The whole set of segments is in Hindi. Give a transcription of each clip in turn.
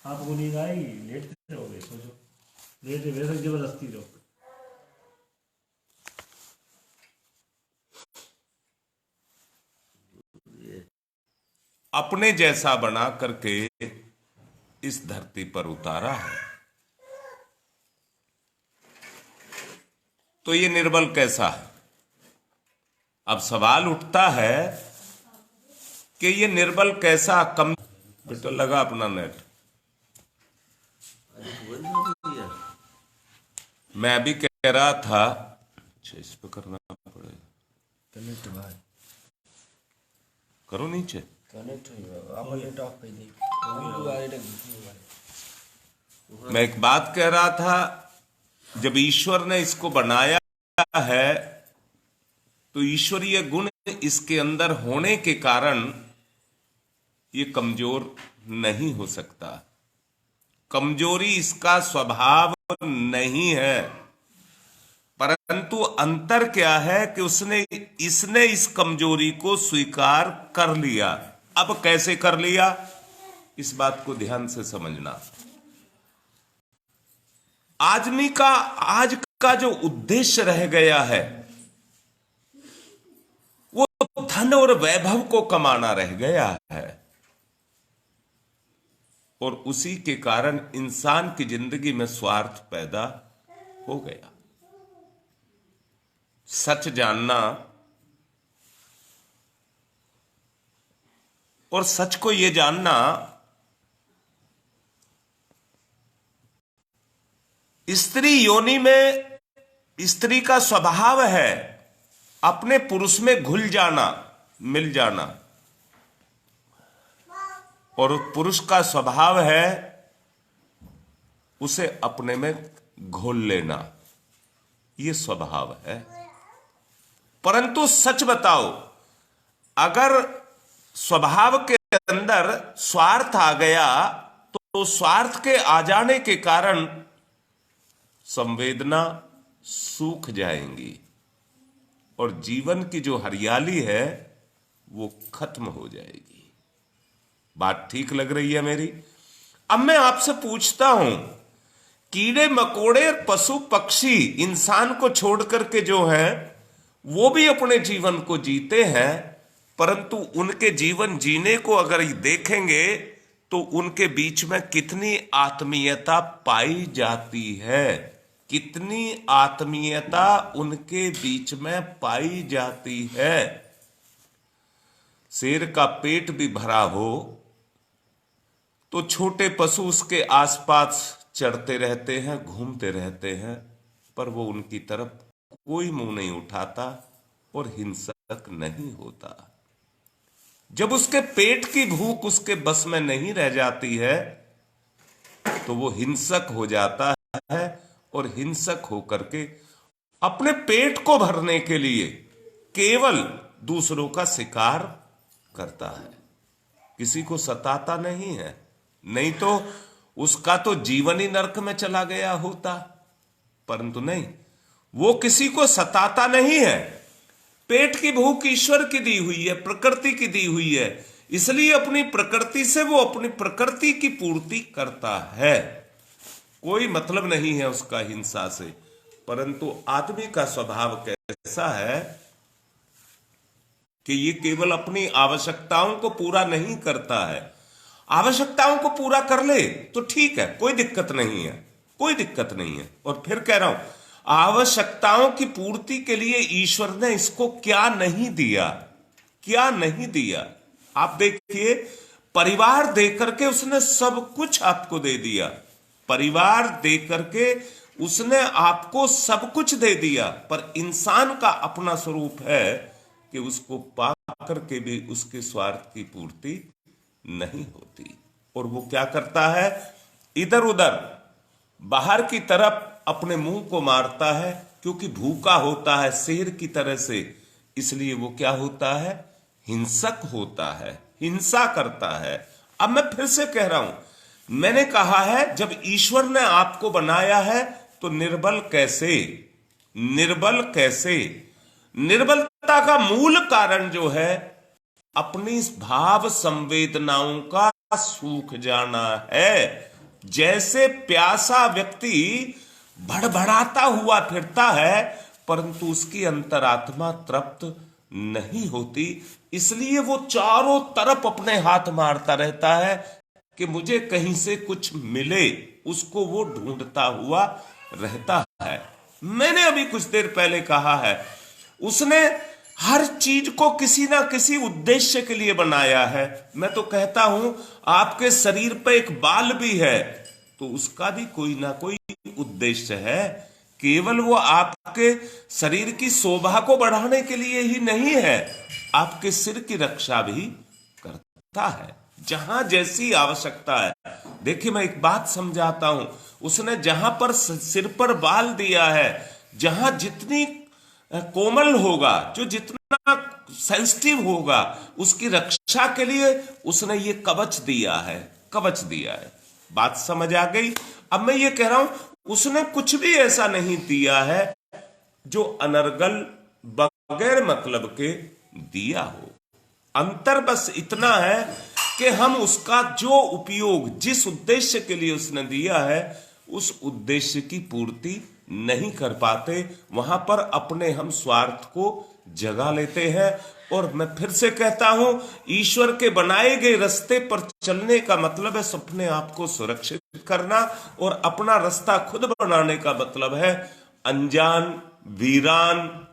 आपको नींद आएगी, लेटते रहोगे, सोचो लेटे वैसे जबरदस्ती रहो। अपने जैसा बना करके इस धरती पर उतारा है, तो ये निर्बल कैसा है? अब सवाल उठता है कि ये निर्बल कैसा कम। बेटा लगा अपना नेट। मैं अभी कह रहा था, अच्छा इस पे करना पड़ेगा, कनेक्ट भाई करो नीचे। कनेक्ट आप नेट ऑफ कर दी। मैं एक बात कह रहा था, जब ईश्वर ने इसको बनाया है तो ईश्वरीय गुण इसके अंदर होने के कारण ये कमजोर नहीं हो सकता। कमजोरी इसका स्वभाव नहीं है, परंतु अंतर क्या है कि इसने इस कमजोरी को स्वीकार कर लिया। अब कैसे कर लिया, इस बात को ध्यान से समझना। आदमी का आज का जो उद्देश्य रह गया है वो धन और वैभव को कमाना रह गया है, और उसी के कारण इंसान की जिंदगी में स्वार्थ पैदा हो गया। सच जानना और सच को यह जानना, स्त्री योनि में स्त्री का स्वभाव है अपने पुरुष में घुल जाना, मिल जाना, और पुरुष का स्वभाव है उसे अपने में घोल लेना, यह स्वभाव है। परंतु सच बताओ, अगर स्वभाव के अंदर स्वार्थ आ गया तो स्वार्थ के आ जाने के कारण संवेदना सूख जाएंगी और जीवन की जो हरियाली है वो खत्म हो जाएगी। बात ठीक लग रही है मेरी? अब मैं आपसे पूछता हूं, कीड़े मकोड़े पशु पक्षी इंसान को छोड़ करके जो हैं वो भी अपने जीवन को जीते हैं, परंतु उनके जीवन जीने को अगर देखेंगे तो उनके बीच में कितनी आत्मीयता पाई जाती है, कितनी आत्मीयता उनके बीच में पाई जाती है। शेर का पेट भी भरा हो तो छोटे पशु उसके आसपास चढ़ते रहते हैं, घूमते रहते हैं, पर वो उनकी तरफ कोई मुंह नहीं उठाता और हिंसक नहीं होता। जब उसके पेट की भूख उसके बस में नहीं रह जाती है तो वो हिंसक हो जाता है, और हिंसक होकर के अपने पेट को भरने के लिए केवल दूसरों का शिकार करता है, किसी को सताता नहीं है। नहीं तो उसका तो जीवन ही नरक में चला गया होता, परंतु नहीं, वो किसी को सताता नहीं है। पेट की भूख ईश्वर की दी हुई है, प्रकृति की दी हुई है, इसलिए अपनी प्रकृति से वो अपनी प्रकृति की पूर्ति करता है। कोई मतलब नहीं है उसका हिंसा से। परंतु आदमी का स्वभाव कैसा है कि ये केवल अपनी आवश्यकताओं को पूरा नहीं करता है। आवश्यकताओं को पूरा कर ले तो ठीक है, कोई दिक्कत नहीं है, कोई दिक्कत नहीं है। और फिर कह रहा हूं, आवश्यकताओं की पूर्ति के लिए ईश्वर ने इसको क्या नहीं दिया, क्या नहीं दिया। आप देखिए, परिवार देकर के उसने सब कुछ आपको दे दिया, परिवार देकर के उसने आपको सब कुछ दे दिया, पर इंसान का अपना स्वरूप है कि उसको पा करके भी उसके स्वार्थ की पूर्ति नहीं होती, और वो क्या करता है, इधर उधर बाहर की तरफ अपने मुंह को मारता है, क्योंकि भूखा होता है शेर की तरह से, इसलिए वो क्या होता है, हिंसक होता है, हिंसा करता है। अब मैं फिर से कह रहा हूं, मैंने कहा है जब ईश्वर ने आपको बनाया है तो निर्बल कैसे, निर्बल कैसे? निर्बलता का मूल कारण जो है अपनी भाव संवेदनाओं का सूख जाना है, जैसे प्यासा व्यक्ति भड़बड़ाता हुआ फिरता है परंतु उसकी अंतरात्मा तृप्त नहीं होती, इसलिए वो चारों तरफ अपने हाथ मारता रहता है कि मुझे कहीं से कुछ मिले, उसको वो ढूंढता हुआ रहता है। मैंने अभी कुछ देर पहले कहा है, उसने हर चीज को किसी ना किसी उद्देश्य के लिए बनाया है। मैं तो कहता हूं आपके शरीर पे एक बाल भी है तो उसका भी कोई ना कोई उद्देश्य है, केवल वो आपके शरीर की शोभा को बढ़ाने के लिए ही नहीं है, आपके सिर की रक्षा भी करता है जहां जैसी आवश्यकता है। देखिए मैं एक बात समझाता हूं, उसने जहां पर सिर पर बाल दिया है, जहां जितनी कोमल होगा, जो जितना सेंसिटिव होगा, उसकी रक्षा के लिए उसने ये कवच दिया है, कवच दिया है। बात समझ आ गई? अब मैं ये कह रहा हूं उसने कुछ भी ऐसा नहीं दिया है जो अनर्गल बगैर मतलब के दिया हो। अंतर बस इतना है कि हम उसका जो उपयोग जिस उद्देश्य के लिए उसने दिया है उस उद्देश्य की पूर्ति नहीं कर पाते, वहां पर अपने हम स्वार्थ को जगा लेते हैं। और मैं फिर से कहता हूं, ईश्वर के बनाए गए रास्ते पर चलने का मतलब है अपने आप को सुरक्षित करना, और अपना रास्ता खुद बनाने का मतलब है अनजान वीरान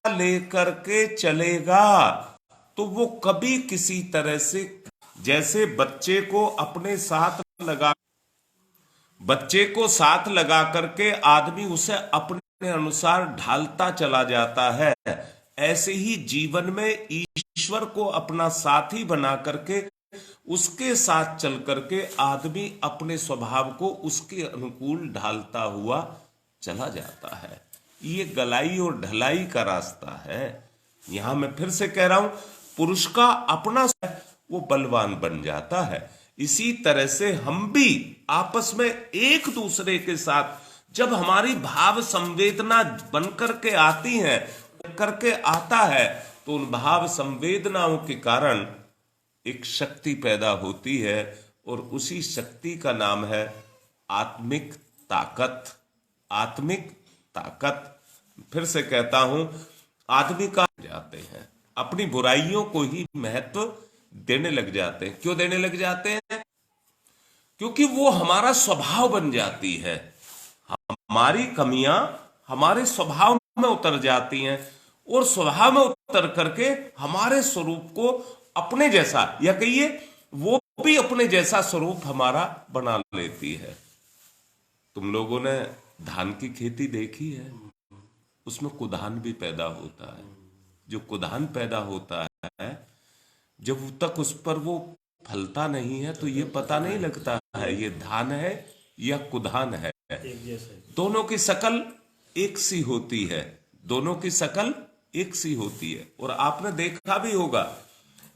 लेकर के चलेगा तो वो कभी किसी तरह से, जैसे बच्चे को साथ लगा करके आदमी उसे अपने अनुसार ढालता चला जाता है, ऐसे ही जीवन में ईश्वर को अपना साथी बना करके उसके साथ चल करके आदमी अपने स्वभाव को उसके अनुकूल ढालता हुआ चला जाता है। ये गलाई और ढलाई का रास्ता है। यहां मैं फिर से कह रहा हूं, पुरुष का अपना वो बलवान बन जाता है। इसी तरह से हम भी आपस में एक दूसरे के साथ जब हमारी भाव संवेदना बनकर के आती है, करके आता है, तो उन भाव संवेदनाओं के कारण एक शक्ति पैदा होती है और उसी शक्ति का नाम है आत्मिक ताकत। आत्मिक ताकत, फिर से कहता हूं, आदमी का जाते हैं अपनी बुराइयों को ही महत्व देने लग जाते हैं। क्यों देने लग जाते हैं? क्योंकि वो हमारा स्वभाव बन जाती है, हमारी कमियां हमारे स्वभाव में उतर जाती हैं और स्वभाव में उतर करके हमारे स्वरूप को अपने जैसा, या कहिए वो भी अपने जैसा स्वरूप हमारा बना लेती है। तुम लोगों ने धान की खेती देखी है, उसमें कुधान भी पैदा होता है। जो कुधान पैदा होता है, जब तक उस पर वो फलता नहीं है तो ये पता नहीं लगता है ये धान है या कुधान है। दोनों की शकल एक सी होती है, दोनों की शकल एक सी होती है। और आपने देखा भी होगा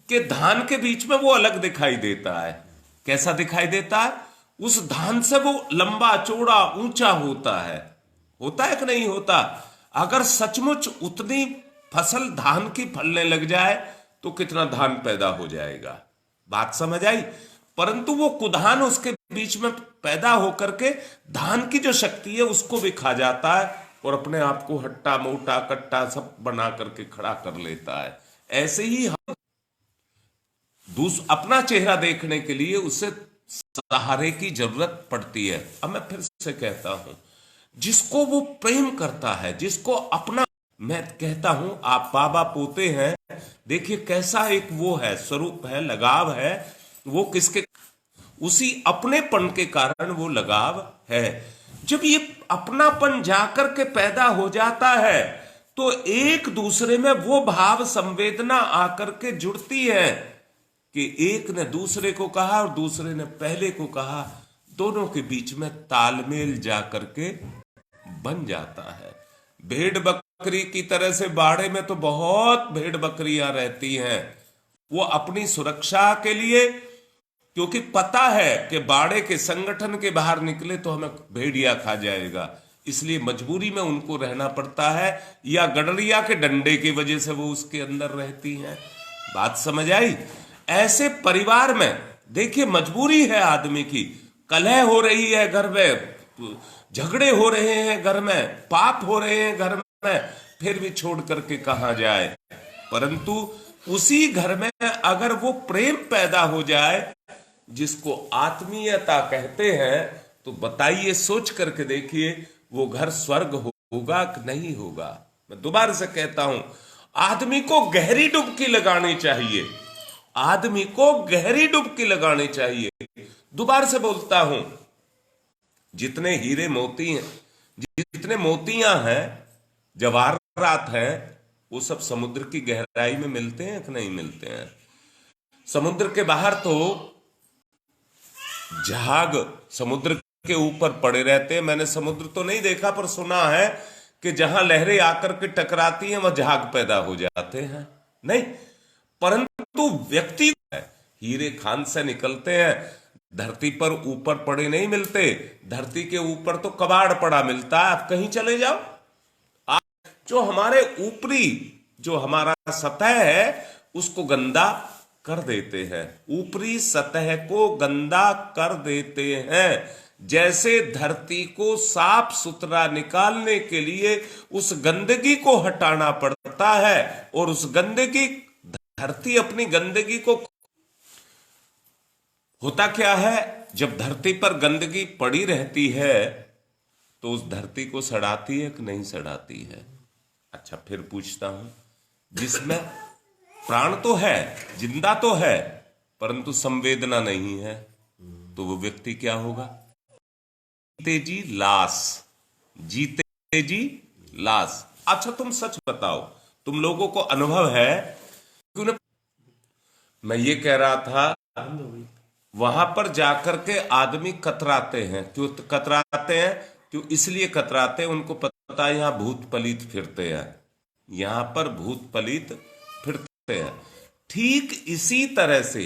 कि धान के बीच में वो अलग दिखाई देता है। कैसा दिखाई देता है? उस धान से वो लंबा चौड़ा ऊंचा होता है कि नहीं होता? अगर सचमुच उतनी फसल धान की फलने लग जाए तो कितना धान पैदा हो जाएगा। बात समझ आई? परंतु वो कुधान उसके बीच में पैदा होकर के धान की जो शक्ति है उसको भी खा जाता है और अपने आप को हट्टा मोटा कट्टा सब बना करके खड़ा कर लेता है। ऐसे ही हम अपना चेहरा देखने के लिए उसे सहारे की जरूरत पड़ती है। अब मैं फिर से कहता हूं, जिसको वो प्रेम करता है, जिसको अपना, मैं कहता हूं आप बाबा पोते हैं, देखिए कैसा एक वो है, स्वरूप है, लगाव है। वो किसके? उसी अपनेपन के कारण वो लगाव है। जब ये अपनापन जाकर के पैदा हो जाता है तो एक दूसरे में वो भाव संवेदना आकर के जुड़ती है कि एक ने दूसरे को कहा और दूसरे ने पहले को कहा, दोनों के बीच में तालमेल जाकर के बन जाता है। भेड़ बकरी की तरह से बाड़े में तो बहुत भेड़ बकरियां रहती हैं। वो अपनी सुरक्षा के लिए, क्योंकि पता है कि बाड़े के संगठन के बाहर निकले तो हमें भेड़िया खा जाएगा, इसलिए मजबूरी में उनको रहना पड़ता है, या गडरिया के डंडे की वजह से वो उसके अंदर रहती हैं। बात समझ आई? ऐसे परिवार में देखिए मजबूरी है आदमी की, कलह हो रही है घर में, झगड़े हो रहे हैं घर में, पाप हो रहे हैं घर में, फिर भी छोड़ करके कहां जाए। परंतु उसी घर में अगर वो प्रेम पैदा हो जाए जिसको आत्मीयता कहते हैं, तो बताइए, सोच करके देखिए, वो घर स्वर्ग होगा कि नहीं होगा। मैं दोबारा से कहता हूं, आदमी को गहरी डुबकी लगानी चाहिए, आदमी को गहरी डुबकी लगानी चाहिए। दोबारा से बोलता हूं, जितने हीरे मोती हैं, जितने मोतियां हैं, जवाहरात हैं, वो सब समुद्र की गहराई में मिलते हैं कि नहीं मिलते हैं। समुद्र के बाहर तो जहाग समुद्र के ऊपर पड़े रहते हैं। मैंने समुद्र तो नहीं देखा, पर सुना है कि जहां लहरें आकर के टकराती हैं वह जहाग पैदा हो जाते हैं। नहीं, परंतु व्यक्ति हीरे खान से निकलते हैं, धरती पर ऊपर पड़े नहीं मिलते। धरती के ऊपर तो कबाड़ पड़ा मिलता है, आप कहीं चले जाओ। जो हमारे ऊपरी, जो हमारा सतह है, उसको गंदा कर देते हैं, ऊपरी सतह को गंदा कर देते हैं। जैसे धरती को साफ सुथरा निकालने के लिए उस गंदगी को हटाना पड़ता है, और उस गंदगी, धरती अपनी गंदगी को, होता क्या है, जब धरती पर गंदगी पड़ी रहती है तो उस धरती को सड़ाती है कि नहीं सड़ाती है। अच्छा, फिर पूछता हूं, जिसमें प्राण तो है, जिंदा तो है, परंतु संवेदना नहीं है, तो वो व्यक्ति क्या होगा? जीते जी लाश, जीते जी लाश। अच्छा, तुम सच बताओ, तुम लोगों को अनुभव है? क्यों न, मैं ये कह रहा था, वहां पर जाकर के आदमी कतराते हैं। क्यों कतराते हैं? क्यों इसलिए कतराते हैं, उनको पता है यहां भूत पलीत फिरते हैं, यहां पर भूत पलीत फिरते हैं। ठीक इसी तरह से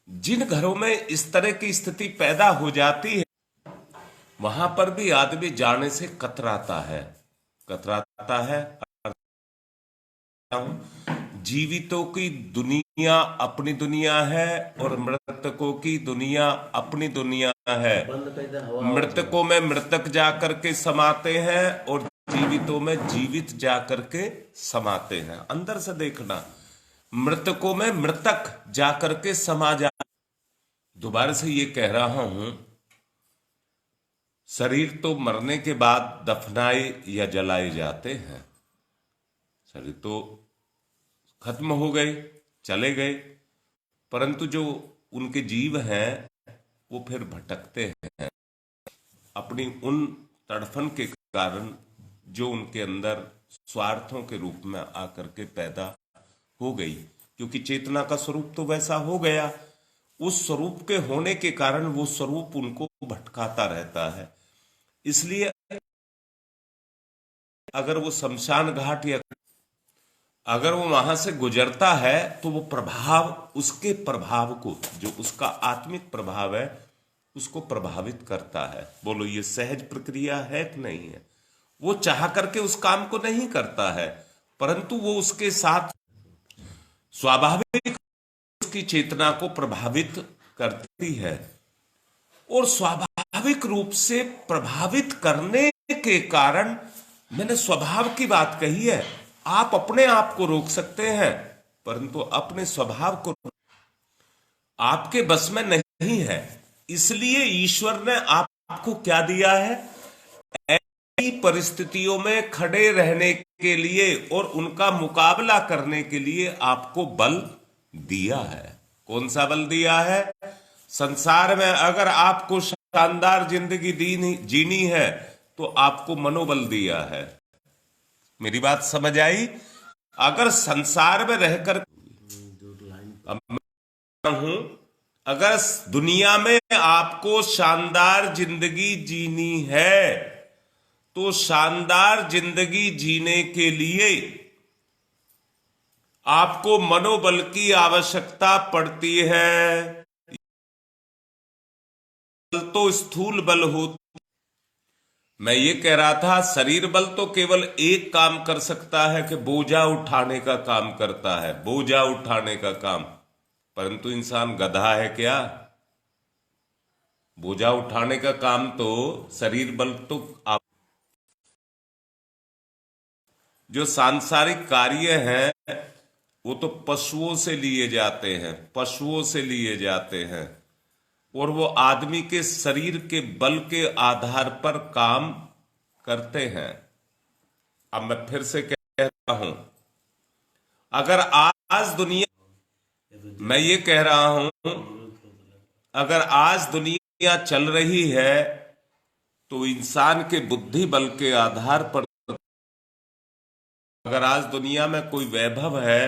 जिन घरों में इस तरह की स्थिति पैदा हो जाती है, वहां पर भी आदमी जाने से कतराता है, कतराता है। जीवितों की दुनिया अपनी दुनिया है और मृतकों की दुनिया अपनी दुनिया है। मृतकों में मृतक जाकर के समाते हैं और जीवितों में जीवित जाकर के समाते हैं। अंदर से देखना, मृतकों में मृतक जाकर के समा जा। दोबारा से ये कह रहा हूं, शरीर तो मरने के बाद दफनाए या जलाए जाते हैं, शरीर तो खत्म हो गए, चले गए, परंतु जो उनके जीव हैं वो फिर भटकते हैं अपनी उन तड़फन के कारण जो उनके अंदर स्वार्थों के रूप में आकर के पैदा हो गई। क्योंकि चेतना का स्वरूप तो वैसा हो गया, उस स्वरूप के होने के कारण वो स्वरूप उनको भटकाता रहता है। इसलिए अगर वो शमशान घाट या अगर वो वहां से गुजरता है तो वो प्रभाव, उसके प्रभाव को, जो उसका आत्मिक प्रभाव है, उसको प्रभावित करता है। बोलो, ये सहज प्रक्रिया है कि नहीं है? वो चाह करके उस काम को नहीं करता है, परंतु वो उसके साथ स्वाभाविक उसकी चेतना को प्रभावित करती है। और स्वाभाविक रूप से प्रभावित करने के कारण, मैंने स्वभाव की बात कही है, आप अपने आप को रोक सकते हैं, परंतु अपने स्वभाव को आपके बस में नहीं है। इसलिए ईश्वर ने आपको क्या दिया है? ऐसी परिस्थितियों में खड़े रहने के लिए और उनका मुकाबला करने के लिए आपको बल दिया है। कौन सा बल दिया है? संसार में अगर आपको शानदार जिंदगी जीनी है तो आपको मनोबल दिया है। मेरी बात समझ आई? अगर संसार में रहकर हूं, अगर दुनिया में आपको शानदार जिंदगी जीनी है तो शानदार जिंदगी जीने के लिए आपको मनोबल की आवश्यकता पड़ती है। तो स्थूल बल हो, मैं ये कह रहा था, शरीर बल तो केवल एक काम कर सकता है कि बोझा उठाने का काम करता है, बोझा उठाने का काम। परंतु इंसान गधा है क्या? बोझा उठाने का काम तो शरीर बल तो आप, जो सांसारिक कार्य हैं वो तो पशुओं से लिए जाते हैं, पशुओं से लिए जाते हैं, और वो आदमी के शरीर के बल के आधार पर काम करते हैं। अब मैं फिर से कहता हूं, अगर आज दुनिया, मैं ये कह रहा हूं, अगर आज दुनिया चल रही है तो इंसान के बुद्धि बल के आधार पर, अगर आज दुनिया में कोई वैभव है